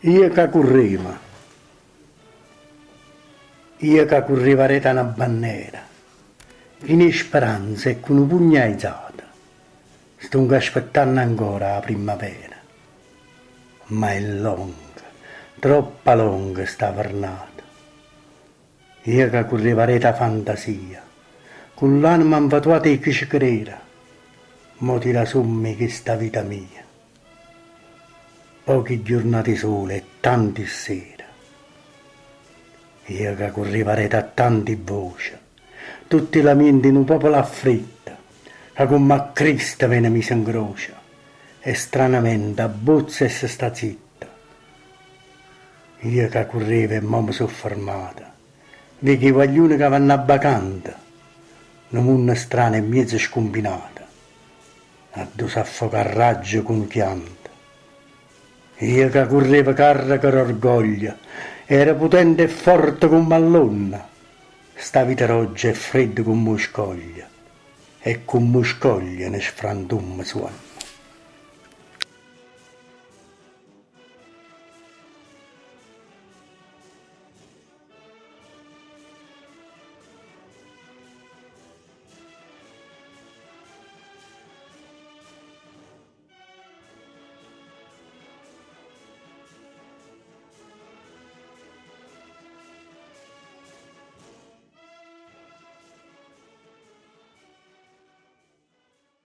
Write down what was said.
Io che correva, io che correva rete una bandiera, in speranza e con un pugno alzato, sto aspettando ancora la primavera. Ma è lunga, troppo lunga sta giornata. Io che correva rete fantasia, con l'anima infatuata e che ci creda, mo tira sommi che sta vita mia. Poche giornate sole e tanti sera. Io che correva rete a tanti voci, tutti la mente in un popolo afflitta, che come a Cristo me ne mise in croce, e stranamente a bozza e se sta zitta. Io che correva e mo mi sono fermata, vedi i guaglioni che vanno a bacanta, un mondo strano e mezzo scombinata, a due s'affogare raggio con pianto. Io che correva carica d'orgoglio, era potente e forte come allonna, sta vita roggia e fredda come scoglia, e come scoglia ne sfrantumma suona.